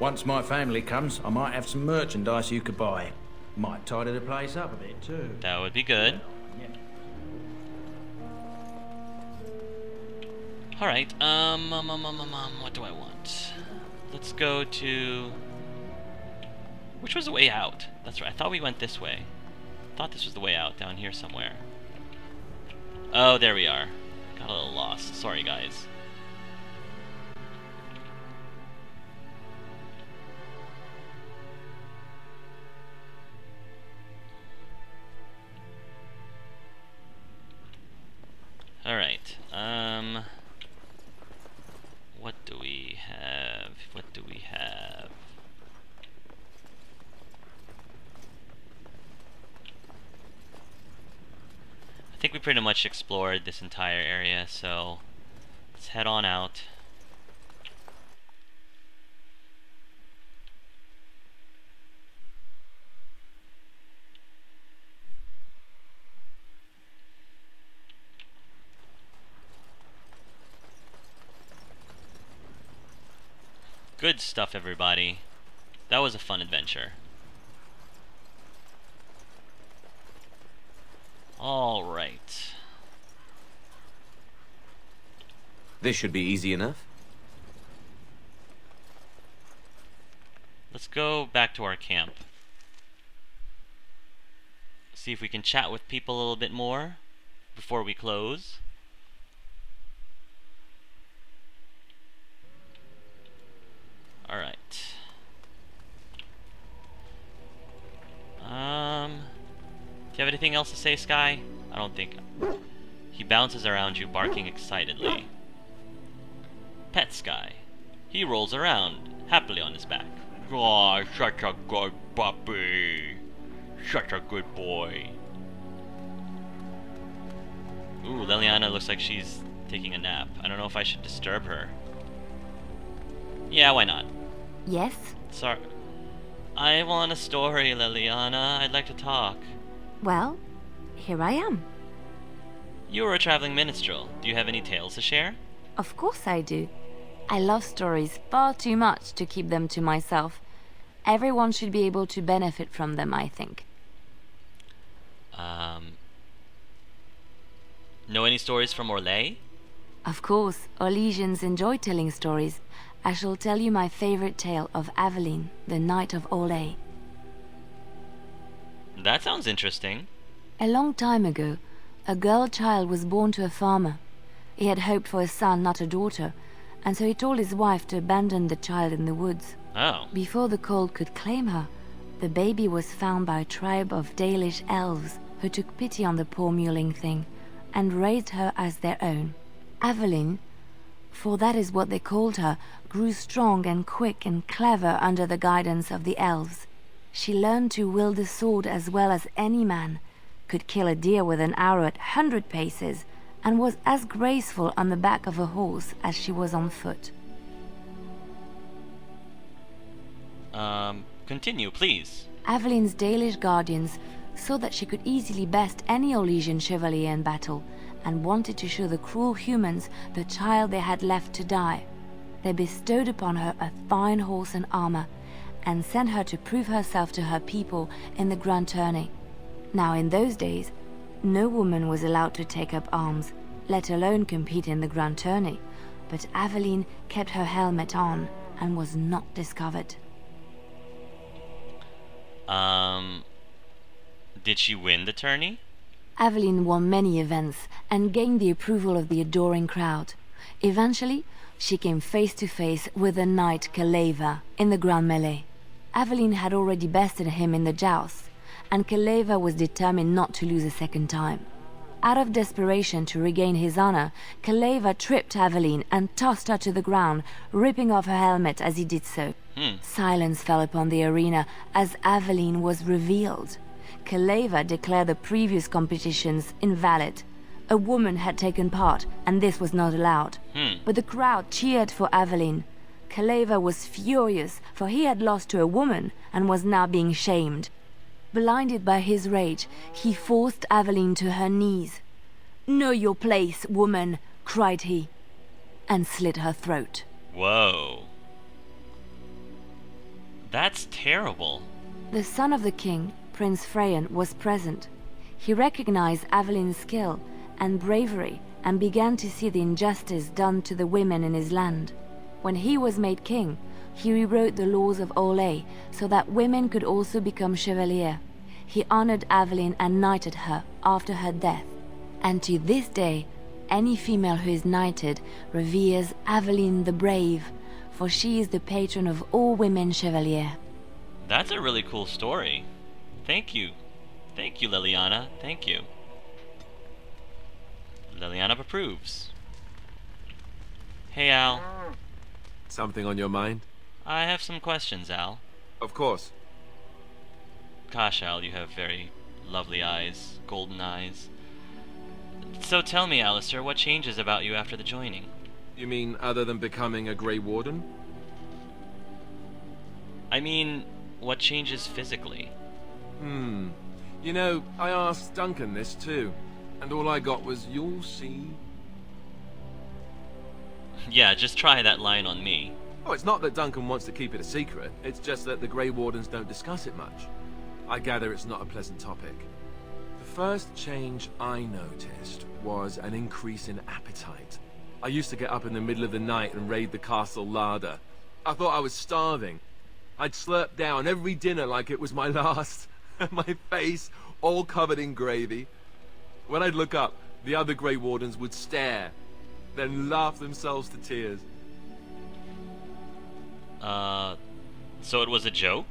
Once my family comes, I might have some merchandise you could buy. Might tidy the place up a bit too. That would be good. Yeah. Alright, what do I want? Let's go to... Which was the way out? That's right, I thought we went this way. I thought this was the way out, down here somewhere. Oh, there we are. Got a little lost. Sorry, guys. Alright, what do we have? What do we have? I think we pretty much explored this entire area, so let's head on out. Good stuff, everybody. That was a fun adventure. All right. This should be easy enough. Let's go back to our camp. See if we can chat with people a little bit more before we close. All right. Do you have anything else to say, Sky? I don't think. He bounces around you, barking excitedly. Pet Sky. He rolls around, happily on his back. Oh, such a good puppy. Such a good boy. Ooh, Leliana looks like she's taking a nap. I don't know if I should disturb her. Yeah, why not? Yes? Sorry. I want a story, Leliana. I'd like to talk. Well, here I am. You are a traveling minstrel. Do you have any tales to share? Of course I do. I love stories far too much to keep them to myself. Everyone should be able to benefit from them, I think. Know any stories from Orlais? Of course, Orlesians enjoy telling stories. I shall tell you my favorite tale of Aveline, the Knight of Orlais. That sounds interesting. A long time ago, a girl child was born to a farmer. He had hoped for a son, not a daughter, and so he told his wife to abandon the child in the woods. Oh. Before the cold could claim her, the baby was found by a tribe of Dalish elves who took pity on the poor mewling thing and raised her as their own. Aveline, for that is what they called her, grew strong and quick and clever under the guidance of the elves. She learned to wield the sword as well as any man, could kill a deer with an arrow at 100 paces, and was as graceful on the back of a horse as she was on foot. Continue, please. Aveline's Dalish guardians saw that she could easily best any Orlesian chevalier in battle, and wanted to show the cruel humans the child they had left to die. They bestowed upon her a fine horse and armor, and sent her to prove herself to her people in the grand tourney. Now in those days, no woman was allowed to take up arms, let alone compete in the grand tourney, but Aveline kept her helmet on and was not discovered. Did she win the tourney? Aveline won many events and gained the approval of the adoring crowd. Eventually, she came face to face with the knight Kaleva in the grand melee. Aveline had already bested him in the jousts, and Kaleva was determined not to lose a second time. Out of desperation to regain his honor, Kaleva tripped Aveline and tossed her to the ground, ripping off her helmet as he did so. Silence fell upon the arena as Aveline was revealed. Kaleva declared the previous competitions invalid. A woman had taken part, and this was not allowed. But the crowd cheered for Aveline. Kaleva was furious, for he had lost to a woman and was now being shamed. Blinded by his rage, he forced Aveline to her knees. "Know your place, woman," cried he, and slit her throat. Whoa. That's terrible. The son of the king, Prince Freyan, was present. He recognized Avelin's skill and bravery and began to see the injustice done to the women in his land. When he was made king, he rewrote the laws of Orlais so that women could also become chevalier. He honored Avelin and knighted her after her death. And to this day, any female who is knighted reveres Avelin the Brave, for she is the patron of all women chevalier. That's a really cool story. Thank you. Thank you, Leliana. Thank you. Leliana approves. Hey, Al. Something on your mind? I have some questions, Al. Of course. Gosh, Al, you have very lovely eyes. Golden eyes. So tell me, Alistair, what changes about you after the joining? You mean other than becoming a Grey Warden? I mean, what changes physically? You know, I asked Duncan this too, and all I got was, "You'll see." Yeah, just try that line on me. Oh, it's not that Duncan wants to keep it a secret, it's just that the Grey Wardens don't discuss it much. I gather it's not a pleasant topic. The first change I noticed was an increase in appetite. I used to get up in the middle of the night and raid the castle larder. I thought I was starving. I'd slurp down every dinner like it was my last. My face all covered in gravy. When I'd look up, the other Grey Wardens would stare, then laugh themselves to tears. So it was a joke?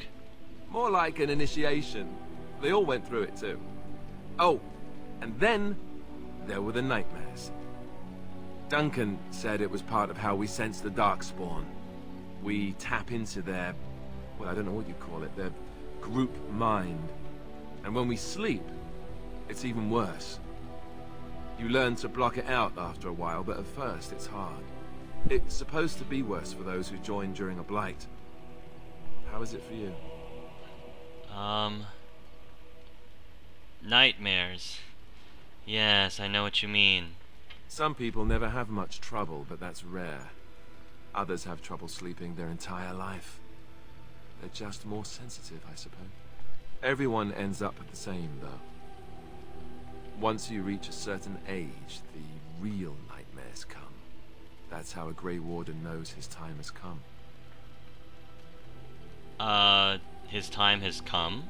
More like an initiation. They all went through it too. Oh, and then there were the nightmares. Duncan said it was part of how we sense the Darkspawn. We tap into their, well, I don't know what you call it, their group mind. And when we sleep, it's even worse. You learn to block it out after a while, but at first it's hard. It's supposed to be worse for those who join during a blight. How is it for you? Nightmares. Yes, I know what you mean. Some people never have much trouble, but that's rare. Others have trouble sleeping their entire life. They're just more sensitive, I suppose. Everyone ends up the same, though. Once you reach a certain age, the real nightmares come. That's how a Grey Warden knows his time has come. His time has come?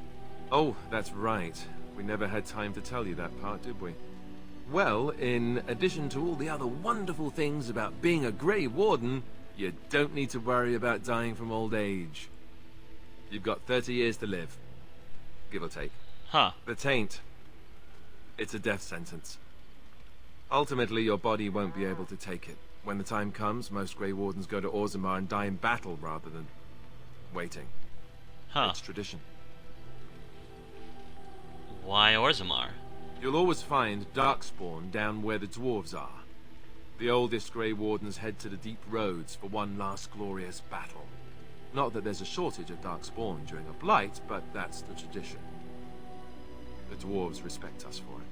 Oh, that's right. We never had time to tell you that part, did we? Well, in addition to all the other wonderful things about being a Grey Warden, you don't need to worry about dying from old age. You've got 30 years to live. Give or take. Huh. The taint. It's a death sentence. Ultimately, your body won't be able to take it. When the time comes, most Grey Wardens go to Orzammar and die in battle rather than waiting. Huh. It's tradition. Why Orzammar? You'll always find Darkspawn down where the dwarves are. The oldest Grey Wardens head to the deep roads for one last glorious battle. Not that there's a shortage of Darkspawn during a blight, but that's the tradition. The dwarves respect us for it.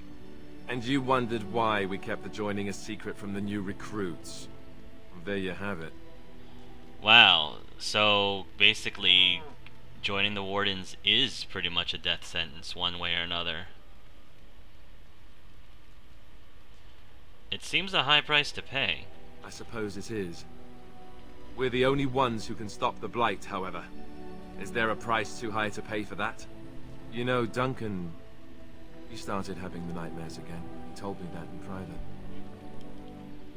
And you wondered why we kept the joining a secret from the new recruits. There you have it. Wow, so basically joining the Wardens is pretty much a death sentence one way or another. It seems a high price to pay. I suppose it is. We're the only ones who can stop the blight, however. Is there a price too high to pay for that? You know, Duncan, he started having the nightmares again. He told me that in private.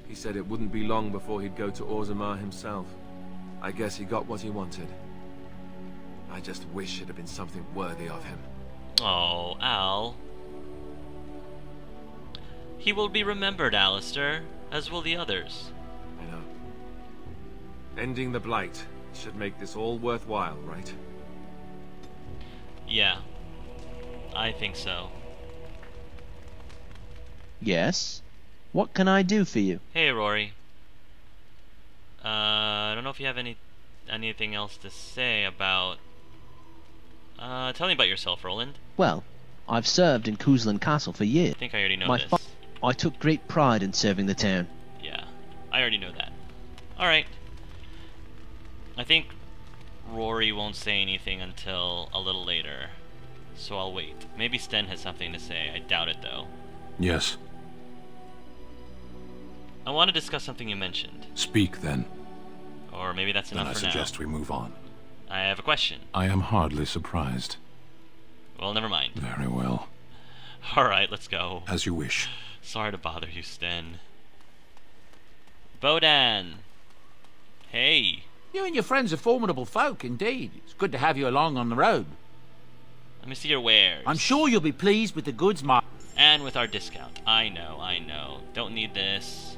He said it wouldn't be long before he'd go to Orzammar himself. I guess he got what he wanted. I just wish it had been something worthy of him. Oh, Al. He will be remembered, Alistair, as will the others. I know. Ending the blight should make this all worthwhile, right? Yeah, I think so. Yes? What can I do for you? Hey, Rory. I don't know if you have anything else to say about... tell me about yourself, Roland. Well, I've served in Kuzlan Castle for years. I think I already know My this. I took great pride in serving the town. Yeah, I already know that. Alright. I think Rory won't say anything until a little later, so I'll wait. Maybe Sten has something to say. I doubt it, though. Yes. I want to discuss something you mentioned. Speak, then. Or maybe that's enough Then I for now. suggest we move on. I have a question. I am hardly surprised. Well, never mind. Very well. Alright, let's go. As you wish. Sorry to bother you, Sten. Bodan! Hey! You and your friends are formidable folk, indeed. It's good to have you along on the road. Let me see your wares. I'm sure you'll be pleased with the goods, my... And with our discount. I know, I know. Don't need this.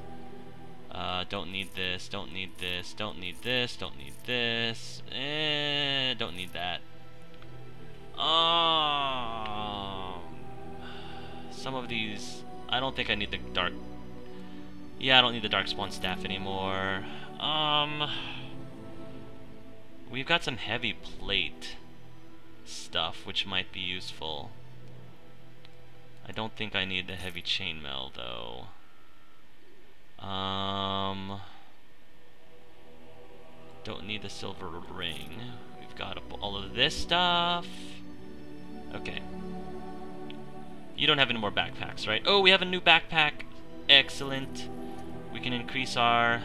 Don't need this, don't need this, don't need this, don't need this. Don't need that. Some of these... I don't think I need the dark... Yeah, I don't need the Darkspawn staff anymore. We've got some heavy plate stuff, which might be useful. I don't think I need the heavy chainmail, though. Don't need the silver ring. We've got all of this stuff. Okay. You don't have any more backpacks, right? Oh, we have a new backpack. Excellent. We can increase our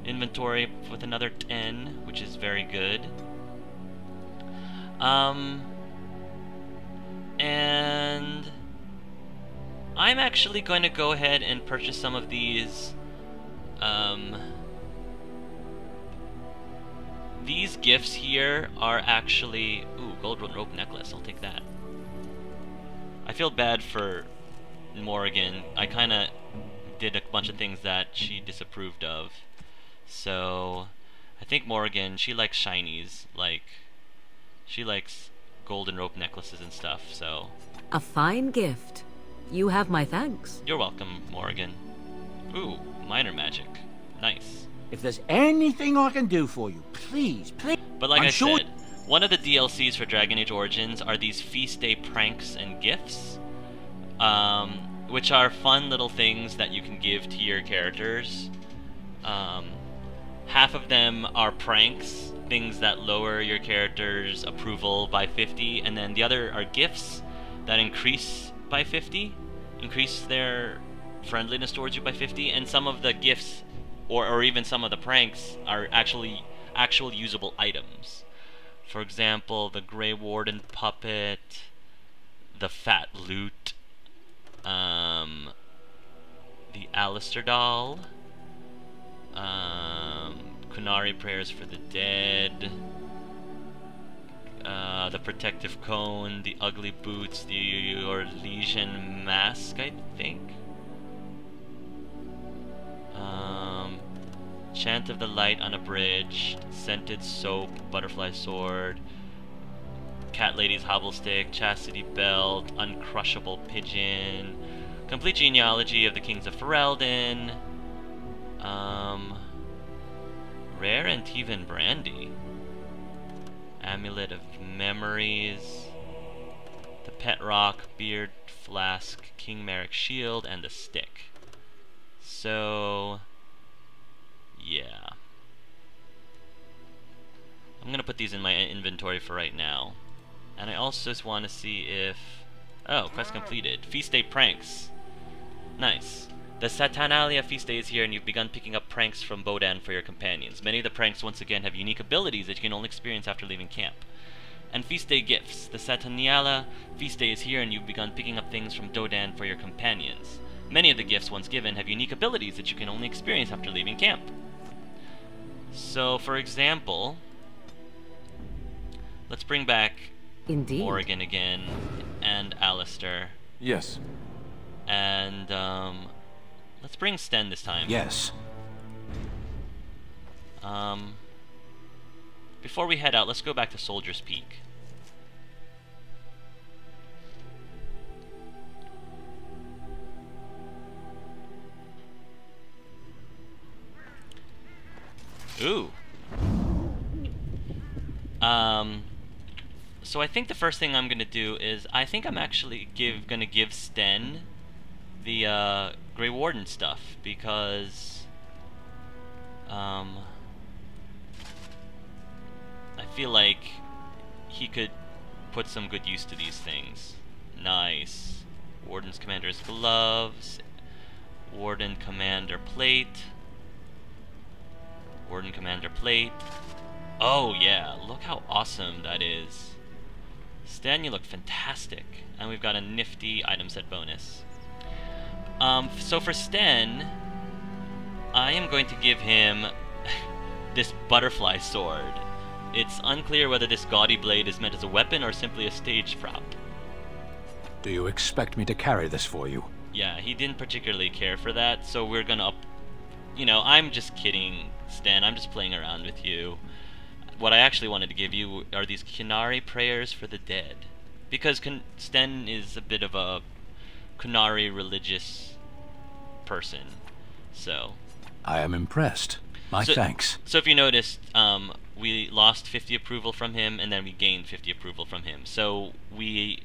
inventory with another 10, which is very good. And I'm actually going to go ahead and purchase some of these gifts here are actually... Ooh, gold rope necklace, I'll take that. I feel bad for Morrigan. I kind of did a bunch of things that she disapproved of. So, I think Morrigan, she likes shinies. Like, she likes golden rope necklaces and stuff, so... A fine gift. You have my thanks. You're welcome, Morrigan. Ooh, minor magic. Nice. If there's anything I can do for you, please, please... But like I'm I sure... said, one of the DLCs for Dragon Age Origins are these Feast Day pranks and gifts, which are fun little things that you can give to your characters. Half of them are pranks, things that lower your character's approval by 50, and then the other are gifts that increase by 50, increase their friendliness towards you by 50, and some of the gifts, or even some of the pranks, are actual usable items. For example, the Grey Warden puppet, the Fat Loot, the Alistair doll, Kunari Prayers for the Dead, the Protective Cone, the Ugly Boots, the Orlesian Mask, I think. Chant of the Light Unabridged, Scented Soap, Butterfly Sword, Cat Lady's Hobblestick, Chastity Belt, Uncrushable Pigeon, Complete Genealogy of the Kings of Ferelden, Rare Antivan Brandy, Amulet of Memories, the Pet Rock, Beard Flask, King Merrick Shield, and the Stick. So... yeah. I'm gonna put these in my inventory for right now. And I also just want to see if... oh, quest completed. Feast Day Pranks. Nice. The Saturnalia Feast Day is here, and you've begun picking up pranks from Bodan for your companions. Many of the pranks, once again, have unique abilities that you can only experience after leaving camp. And Feast Day Gifts. The Saturnalia Feast Day is here, and you've begun picking up things from Dodan for your companions. Many of the gifts, once given, have unique abilities that you can only experience after leaving camp. So, for example, let's bring back Indeed. Morrigan again, and Alistair. Yes. And, let's bring Sten this time. Yes. Before we head out, let's go back to Soldier's Peak. Ooh. So I think the first thing I'm gonna do is I think I'm actually gonna give Sten the Grey Warden stuff because I feel like he could put some good use to these things. Nice. Warden's Commander's Gloves. Warden Commander Plate. Warden Commander Plate. Oh yeah, look how awesome that is. Stan, you look fantastic. And we've got a nifty item set bonus. So for Sten, I am going to give him this butterfly sword. It's unclear whether this gaudy blade is meant as a weapon or simply a stage prop. Do you expect me to carry this for you? Yeah, he didn't particularly care for that, so we're gonna you know, I'm just kidding, Stan. I'm just playing around with you. What I actually wanted to give you are these Kunari prayers for the dead. Because Sten is a bit of a Kunari religious person. So I am impressed. My thanks. So if you noticed, we lost 50 approval from him, and then we gained 50 approval from him. So we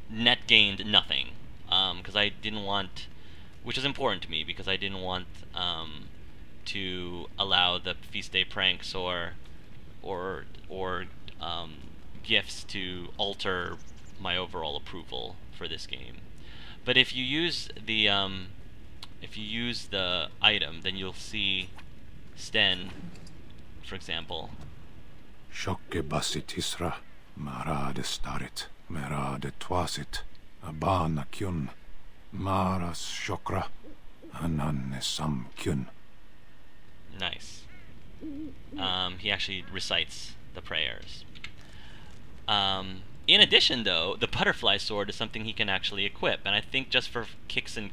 net gained nothing, because I didn't want, which is important to me, because I didn't want to allow the feast day pranks or gifts to alter my overall approval for this game. But if you use the item, then you'll see Sten, for example. Shokke basit isra, marade starit, merade twasit, abana kyun, maras shokra, ananne sam kyun. Nice. He actually recites the prayers. In addition, though, the butterfly sword is something he can actually equip, and I think just for kicks and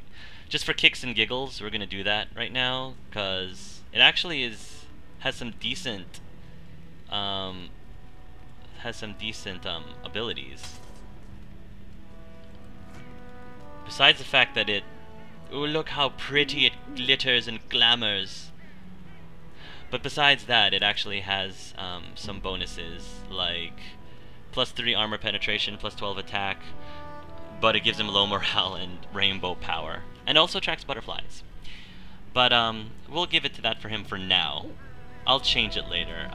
giggles, we're gonna do that right now, because it actually has some decent abilities. Besides the fact that oh, look how pretty it glitters and glamours. But besides that, it actually has some bonuses, like +3 armor penetration, +12 attack, but it gives him low morale and rainbow power, and also attracts butterflies. But we'll give it to that for him for now. I'll change it later.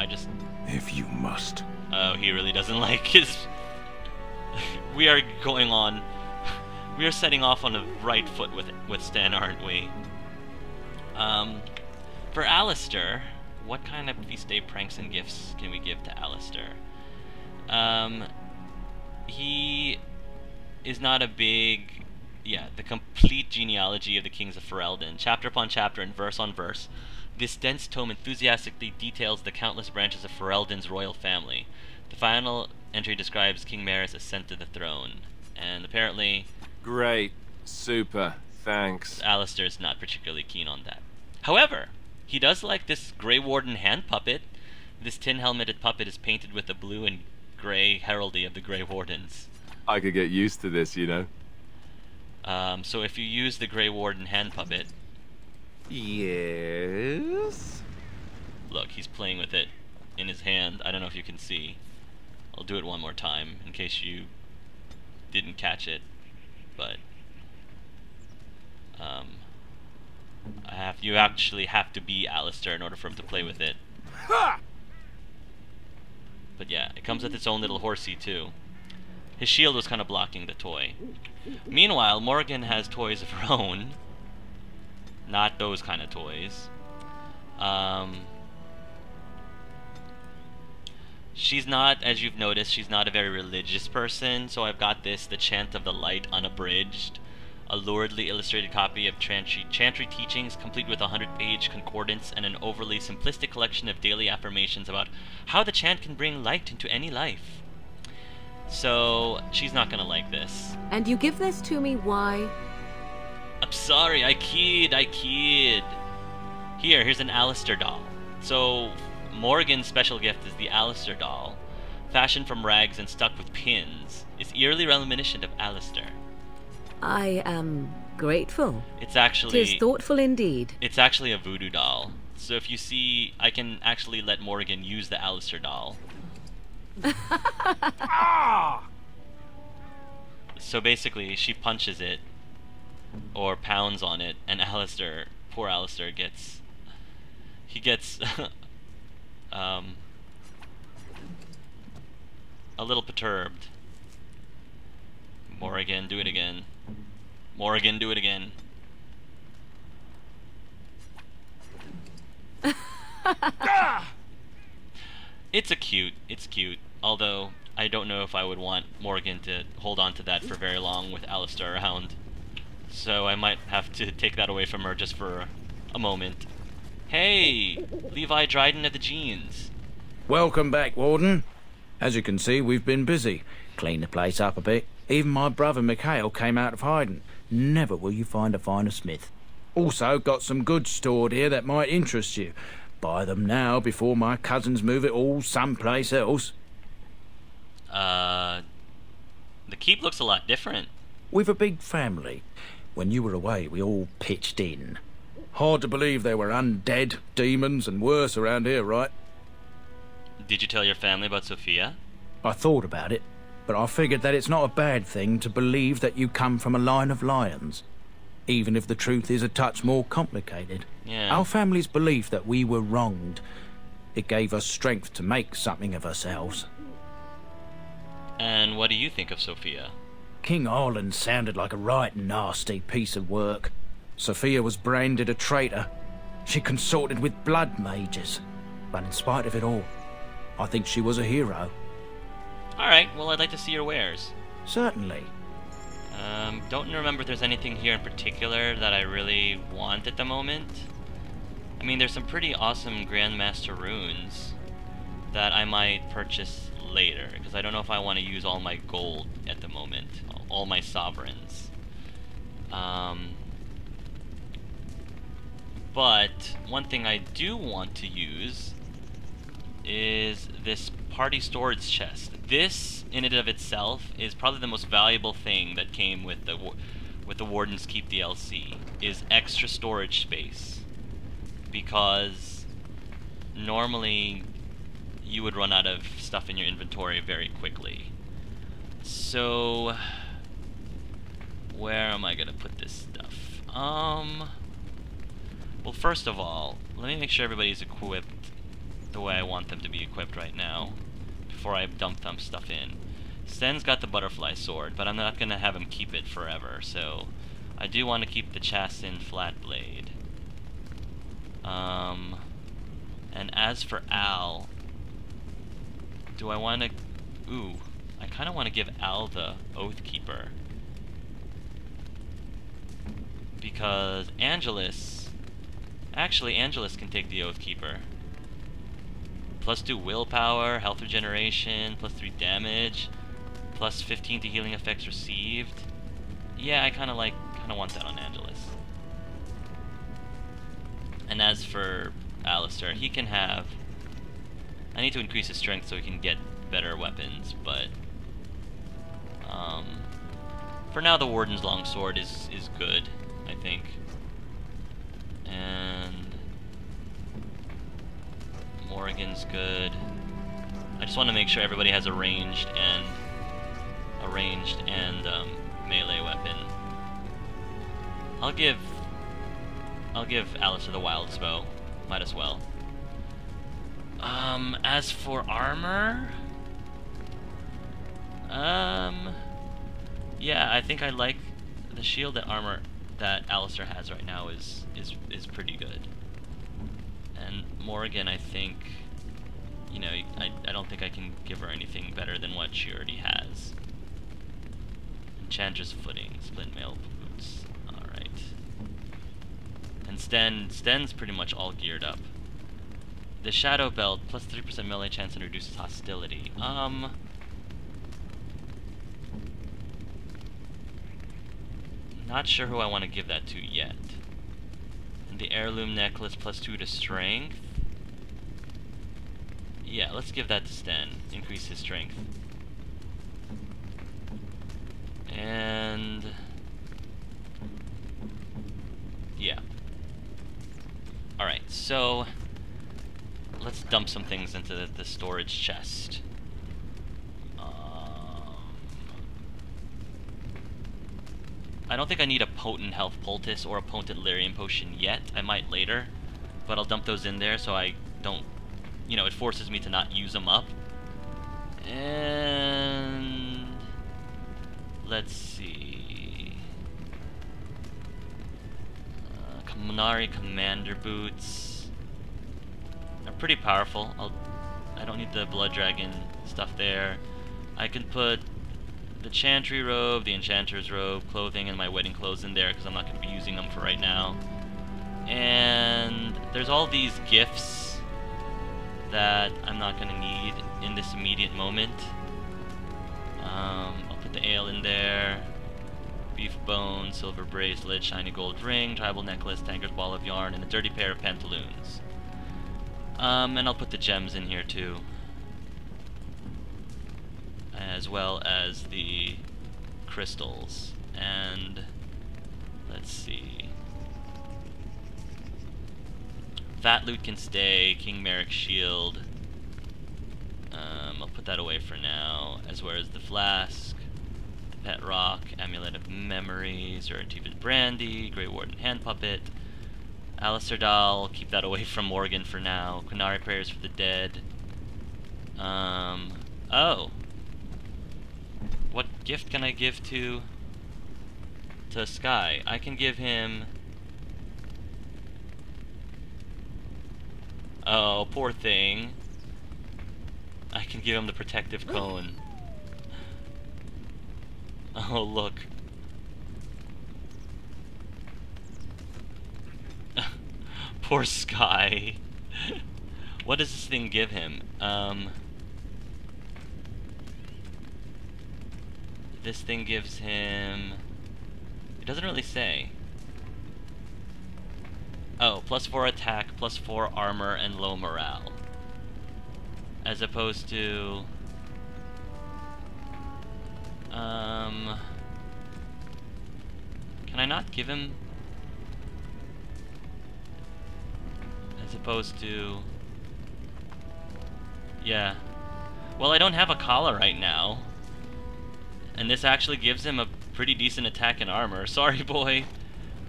If you must. Oh, he really doesn't like his... We are setting off on the right foot with Stan, aren't we? For Alistair, what kind of feast day pranks and gifts can we give to Alistair? He is not a big... Yeah, the complete genealogy of the kings of Ferelden, chapter upon chapter and verse on verse. This dense tome enthusiastically details the countless branches of Ferelden's royal family. The final entry describes King Maris' ascent to the throne, and apparently... Great. Super. Thanks. Alistair's not particularly keen on that. However, he does like this Grey Warden hand puppet. This tin-helmeted puppet is painted with the blue and grey heraldry of the Grey Wardens. I could get used to this, you know. So if you use the Grey Warden hand puppet... Yes? Look, he's playing with it in his hand. I don't know if you can see. I'll do it one more time in case you didn't catch it. But you actually have to be Alistair in order for him to play with it. Ha! But yeah, it comes with its own little horsey too. His shield was kind of blocking the toy. Meanwhile, Morgan has toys of her own. Not those kind of toys. She's not, as you've noticed, she's not a very religious person, so I've got the Chant of the Light unabridged, a luridly illustrated copy of Chantry teachings, complete with a 100-page concordance and an overly simplistic collection of daily affirmations about how the chant can bring light into any life. So, she's not gonna like this. And you give this to me, why? I'm sorry, I kid. Here's an Alistair doll. So, Morgan's special gift is the Alistair doll, fashioned from rags and stuck with pins. It's eerily reminiscent of Alistair. I am grateful. It's actually... 'Tis thoughtful indeed. It's actually a voodoo doll. So if you see, I can actually let Morgan use the Alistair doll. So basically, she punches it, or pounds on it, and Alistair, poor Alistair, gets a little perturbed. Morrigan, do it again. Morrigan, do it again. It's cute. Although, I don't know if I would want Morrigan to hold on to that for very long with Alistair around. So I might have to take that away from her just for a moment. Hey! Levi Dryden of the Jeans. Welcome back, Warden. As you can see, we've been busy. Cleaned the place up a bit. Even my brother Mikhail came out of hiding. Never will you find a finer smith. Also, got some goods stored here that might interest you. Buy them now before my cousins move it all someplace else. The keep looks a lot different. We've a big family. When you were away, we all pitched in. Hard to believe there were undead, demons, and worse around here, right? Did you tell your family about Sophia? I thought about it, but I figured that it's not a bad thing to believe that you come from a line of lions, even if the truth is a touch more complicated. Yeah. Our family's belief that we were wronged. It gave us strength to make something of ourselves. And what do you think of Sophia? King Arlen sounded like a right nasty piece of work. Sophia was branded a traitor. She consorted with blood mages. But in spite of it all, I think she was a hero. Alright, well, I'd like to see your wares. Certainly. Don't remember if there's anything here in particular that I really want at the moment. I mean, there's some pretty awesome Grandmaster runes that I might purchase later, because I don't know if I want to use all my gold at the moment, all my sovereigns. But one thing I do want to use is this party storage chest. This, in and of itself, is probably the most valuable thing that came with the Warden's Keep DLC, is extra storage space. Because normally you would run out of stuff in your inventory very quickly. So, where am I gonna put this stuff? Well, first of all, let me make sure everybody's equipped the way I want them to be equipped right now, before I dump them stuff in. Sten's got the butterfly sword, but I'm not gonna have him keep it forever, so I do want to keep the Chassin flat blade. And as for Al, do I want to... Ooh, I kind of want to give Al the Oathkeeper. Because Angelus... Actually, Angelus can take the Oathkeeper. +2 willpower, health regeneration, +3 damage, +15 to healing effects received. Yeah, I kind of want that on Angelus. And as for Alistair, he can have... I need to increase his strength so he can get better weapons, but... for now, the Warden's Longsword is good, I think. And... Morrigan's good. I just want to make sure everybody has a ranged and melee weapon. I'll give Alistair the Wild's Bow. Might as well. As for armor, yeah, I think I like the shield that armor that Alistair has right now is pretty good. And Morrigan, I think, you know, I don't think I can give her anything better than what she already has. Enchantress Footing, Splint Mail Boots, alright. And Sten's pretty much all geared up. The Shadow Belt, +3% melee chance and reduces hostility. Not sure who I want to give that to yet. And the Heirloom Necklace, +2 to strength. Yeah, let's give that to Sten. Increase his strength. And... yeah. Alright, so... let's dump some things into the storage chest. I don't think I need a potent health poultice or a potent lyrium potion yet. I might later, but I'll dump those in there so I don't, you know, it forces me to not use them up. And Let's see. Kaminari Commander Boots are pretty powerful. I don't need the Blood Dragon stuff there. I can put the Chantry Robe, the Enchanter's Robe, clothing, and my wedding clothes in there because I'm not going to be using them for right now. And there's all these gifts that I'm not going to need in this immediate moment. I'll put the ale in there. Beef bone, silver bracelet, shiny gold ring, tribal necklace, tanger's ball of yarn, and a dirty pair of pantaloons. And I'll put the gems in here too, as well as the crystals. And let's see. Fat loot can stay. King Merrick's shield. I'll put that away for now, as well as the flask, the pet rock, amulet of memories, Urtiva's brandy, Grey Warden hand puppet, Alistair doll. Keep that away from Morgan for now. Qunari prayers for the dead. Oh. What gift can I give to Sky? I can give him... Oh, poor thing. I can give him the protective cone. Oh, look. Poor Sky. What does this thing give him? This thing gives him... It doesn't really say. Oh, +4 attack, +4 armor, and low morale. As opposed to... Can I not give him... As opposed to... Yeah. Well, I don't have a collar right now. And this actually gives him a pretty decent attack and armor. Sorry, boy.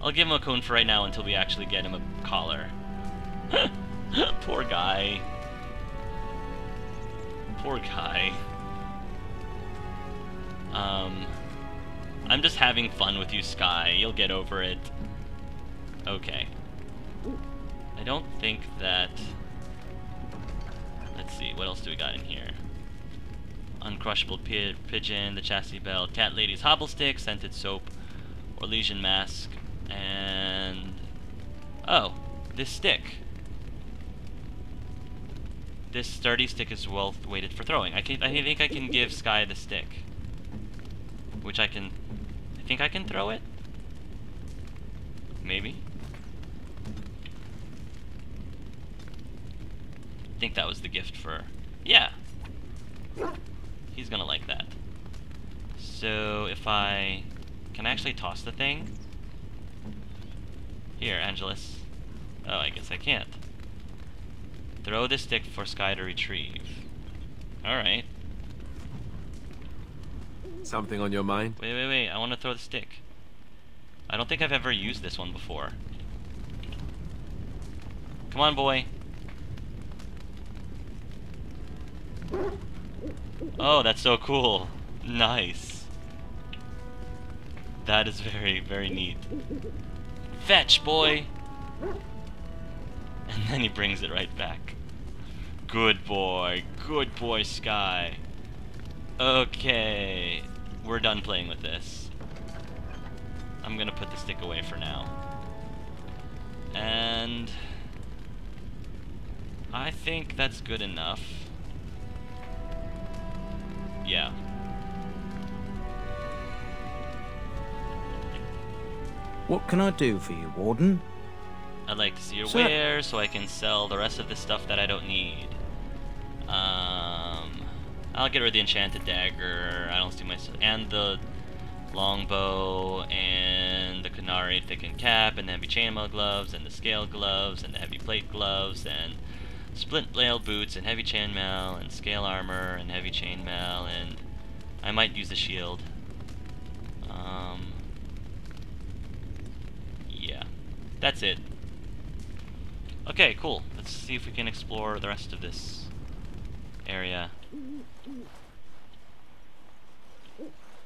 I'll give him a cone for right now until we actually get him a collar. Poor guy. Poor guy. I'm just having fun with you, Sky. You'll get over it. Okay. I don't think that... Let's see, what else do we got in here? Uncrushable Pigeon, the Chastity Belt, Cat Lady's Hobblestick, Scented Soap, Orlesian Mask, and... Oh, this stick. This sturdy stick is well weighted for throwing. I think I can give Sky the stick. Which I think I can throw it? Maybe? I think that was the gift for... Yeah! He's gonna like that. So, if I... Can I actually toss the thing? Here, Angelus. Oh, I guess I can't. Throw the stick for Sky to retrieve. Alright. Something on your mind? Wait. I want to throw the stick. I don't think I've ever used this one before. Come on, boy. Oh, that's so cool. Nice. That is very, very neat. Fetch, boy! And then he brings it right back. Good boy, Sky. Okay, we're done playing with this. I'm gonna put the stick away for now. And... I think that's good enough. Yeah. What can I do for you, Warden? I'd like to see your Sir. wares so I can sell the rest of the stuff that I don't need. I'll get rid of the enchanted dagger. I don't see myself, and the longbow, and the Qunari thickened cap, and the heavy chainmail gloves, and the scale gloves, and the heavy plate gloves, and splint mailed boots, and heavy chainmail, and scale armor, and heavy chainmail, and I might use the shield. Yeah, that's it. Okay, cool. Let's see if we can explore the rest of this area.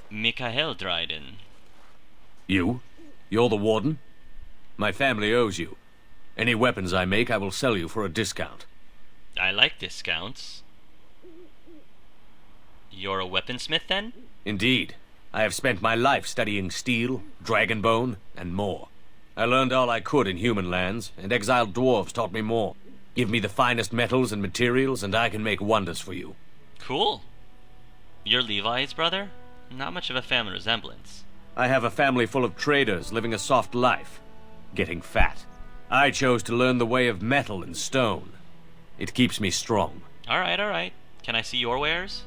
Mikhail Dryden. You? You're the warden? My family owes you. Any weapons I make, I will sell you for a discount. I like discounts. You're a weaponsmith, then? Indeed. I have spent my life studying steel, dragonbone, and more. I learned all I could in human lands, and exiled dwarves taught me more. Give me the finest metals and materials, and I can make wonders for you. Cool. You're Levi's brother? Not much of a family resemblance. I have a family full of traders living a soft life, getting fat. I chose to learn the way of metal and stone. It keeps me strong. Alright, alright. Can I see your wares?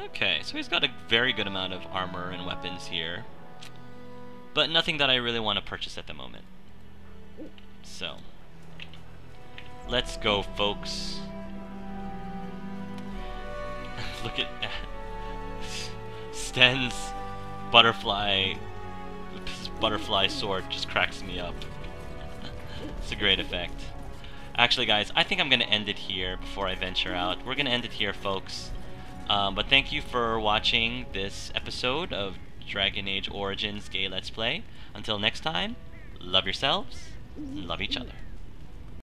Okay, so he's got a very good amount of armor and weapons here. But nothing that I really want to purchase at the moment. So, let's go, folks. Look at Sten's butterfly sword just cracks me up. It's a great effect. Actually, guys, I think I'm going to end it here before I venture out. We're going to end it here, folks. But thank you for watching this episode of Dragon Age Origins Gay Let's Play. Until next time, love yourselves, and love each other.